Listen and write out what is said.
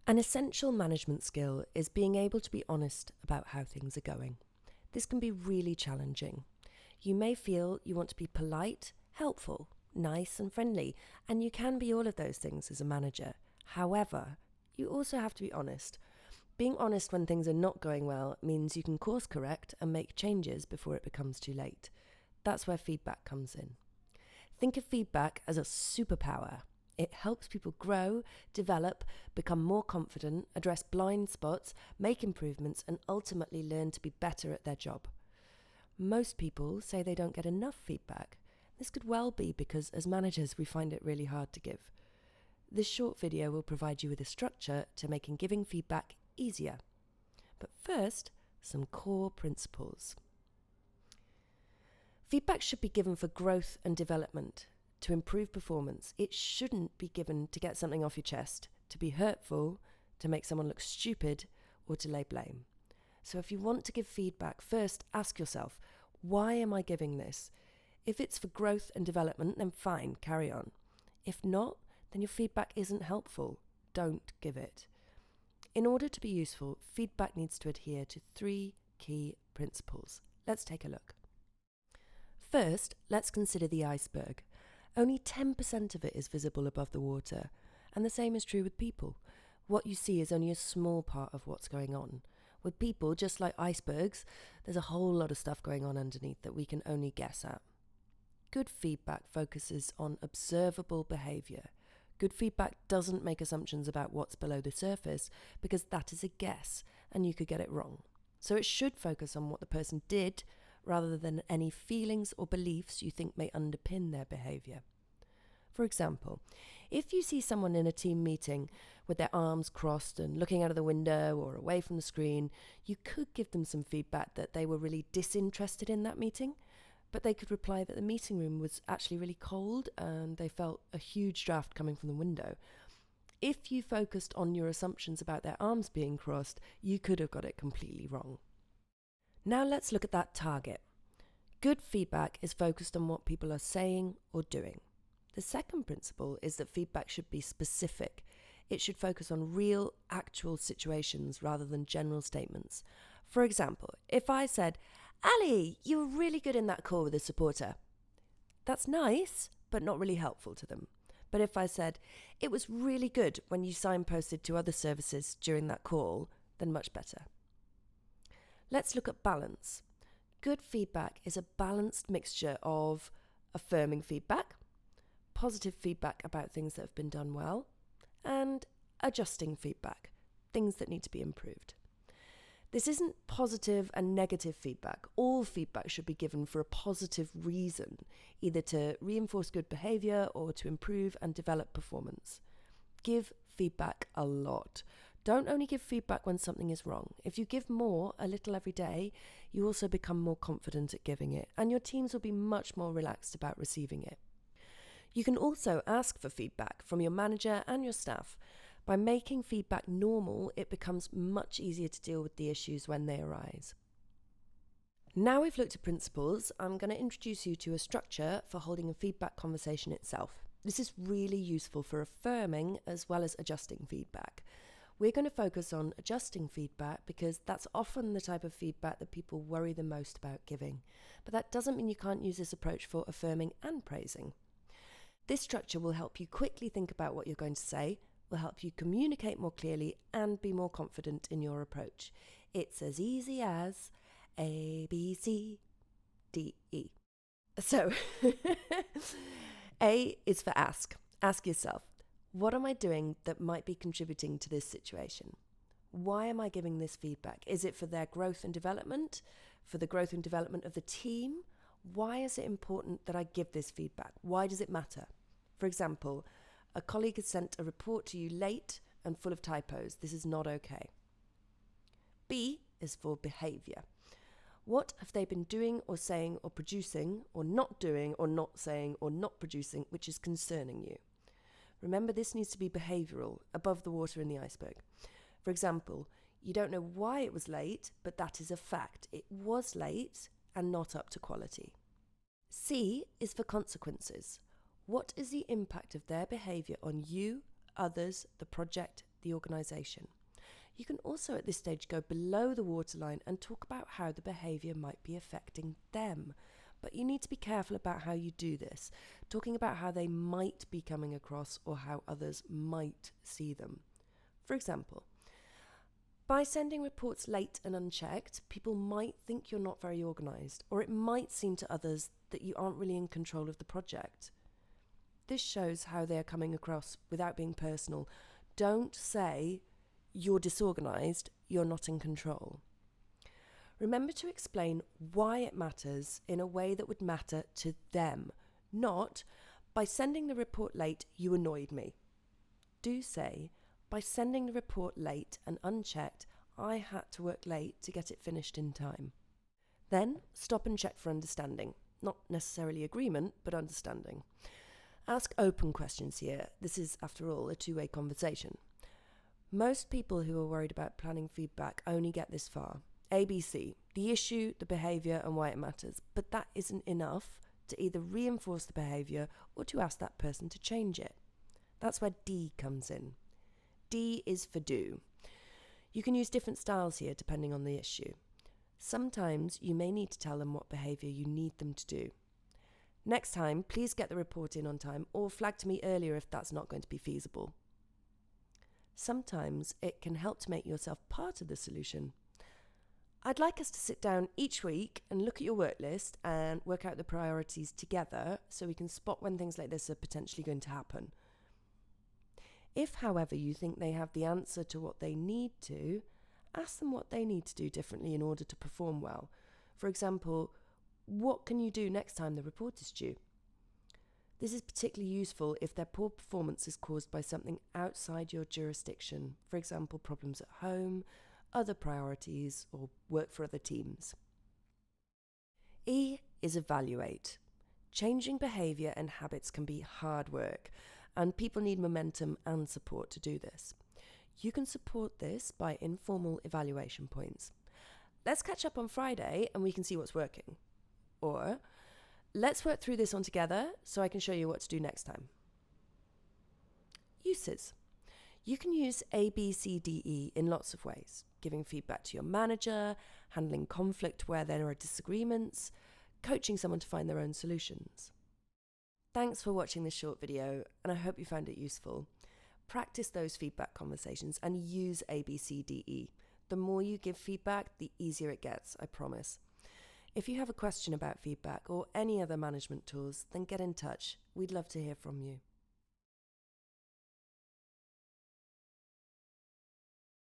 An essential management skill is being able to be honest about how things are going. This can be really challenging. You may feel you want to be polite, helpful, nice and friendly, and you can be all of those things as a manager. However, you also have to be honest. Being honest when things are not going well means you can course correct and make changes before it becomes too late. That's where feedback comes in. Think of feedback as a superpower. It helps people grow, develop, become more confident, address blind spots, make improvements, and ultimately learn to be better at their job. Most people say they don't get enough feedback. This could well be because as managers we find it really hard to give. This short video will provide you with a structure to making giving feedback easier. But first, some core principles. Feedback should be given for growth and development, to improve performance. It shouldn't be given to get something off your chest, to be hurtful, to make someone look stupid, or to lay blame. So if you want to give feedback, first ask yourself, why am I giving this? If it's for growth and development, then fine, carry on. If not, then your feedback isn't helpful. Don't give it. In order to be useful, feedback needs to adhere to 3 key principles. Let's take a look. First, let's consider the iceberg. Only 10% of it is visible above the water, and the same is true with people. What you see is only a small part of what's going on. With people, just like icebergs, there's a whole lot of stuff going on underneath that we can only guess at. Good feedback focuses on observable behaviour. Good feedback doesn't make assumptions about what's below the surface, because that is a guess, and you could get it wrong. So it should focus on what the person did, rather than any feelings or beliefs you think may underpin their behaviour. For example, if you see someone in a team meeting with their arms crossed and looking out of the window or away from the screen, you could give them some feedback that they were really disinterested in that meeting, but they could reply that the meeting room was actually really cold and they felt a huge draft coming from the window. If you focused on your assumptions about their arms being crossed, you could have got it completely wrong. Now let's look at that target. Good feedback is focused on what people are saying or doing. The second principle is that feedback should be specific. It should focus on real, actual situations rather than general statements. For example, if I said, Ali, you were really good in that call with a supporter. That's nice, but not really helpful to them. But if I said, it was really good when you signposted to other services during that call, then much better. Let's look at balance. Good feedback is a balanced mixture of affirming feedback, positive feedback about things that have been done well, and adjusting feedback, things that need to be improved. This isn't positive and negative feedback. All feedback should be given for a positive reason, either to reinforce good behaviour or to improve and develop performance. Give feedback a lot. Don't only give feedback when something is wrong. If you give more, a little every day, you also become more confident at giving it, and your teams will be much more relaxed about receiving it. You can also ask for feedback from your manager and your staff. By making feedback normal, it becomes much easier to deal with the issues when they arise. Now we've looked at principles, I'm going to introduce you to a structure for holding a feedback conversation itself. This is really useful for affirming as well as adjusting feedback. We're going to focus on adjusting feedback because that's often the type of feedback that people worry the most about giving. But that doesn't mean you can't use this approach for affirming and praising. This structure will help you quickly think about what you're going to say, will help you communicate more clearly and be more confident in your approach. It's as easy as A, B, C, D, E. So, A is for ask. Ask yourself, what am I doing that might be contributing to this situation? Why am I giving this feedback? Is it for their growth and development? For the growth and development of the team? Why is it important that I give this feedback? Why does it matter? For example, a colleague has sent a report to you late and full of typos. This is not okay. B is for behaviour. What have they been doing or saying or producing or not doing or not saying or not producing which is concerning you? Remember, this needs to be behavioural, above the water in the iceberg. For example, you don't know why it was late, but that is a fact. It was late and not up to quality. C is for consequences. What is the impact of their behaviour on you, others, the project, the organisation. You can also at this stage go below the waterline and talk about how the behaviour might be affecting them. But you need to be careful about how you do this, talking about how they might be coming across or how others might see them. For example, by sending reports late and unchecked, people might think you're not very organised, or it might seem to others that you aren't really in control of the project. This shows how they are coming across without being personal. Don't say, "You're disorganised, you're not in control." Remember to explain why it matters in a way that would matter to them, not, "By sending the report late, you annoyed me." Do say, "By sending the report late and unchecked, I had to work late to get it finished in time." Then stop and check for understanding. Not necessarily agreement, but understanding. Ask open questions here. This is, after all, a two-way conversation. Most people who are worried about planning feedback only get this far. ABC, the issue, the behaviour and why it matters. But that isn't enough to either reinforce the behaviour or to ask that person to change it. That's where D comes in. D is for do. You can use different styles here depending on the issue. Sometimes you may need to tell them what behaviour you need them to do. Next time, please get the report in on time or flag to me earlier if that's not going to be feasible. Sometimes it can help to make yourself part of the solution. I'd like us to sit down each week and look at your work list and work out the priorities together so we can spot when things like this are potentially going to happen. If, however, you think they have the answer to what they need to, ask them what they need to do differently in order to perform well. For example, what can you do next time the report is due? This is particularly useful if their poor performance is caused by something outside your jurisdiction, for example, problems at home, other priorities, or work for other teams. E is evaluate. Changing behaviour and habits can be hard work, and people need momentum and support to do this. You can support this by informal evaluation points. Let's catch up on Friday and we can see what's working. Or, let's work through this on together so I can show you what to do next time. Uses. You can use A, B, C, D, E in lots of ways. Giving feedback to your manager, handling conflict where there are disagreements, coaching someone to find their own solutions. Thanks for watching this short video, and I hope you found it useful. Practice those feedback conversations and use A, B, C, D, E. The more you give feedback, the easier it gets, I promise. If you have a question about feedback or any other management tools, then get in touch. We'd love to hear from you.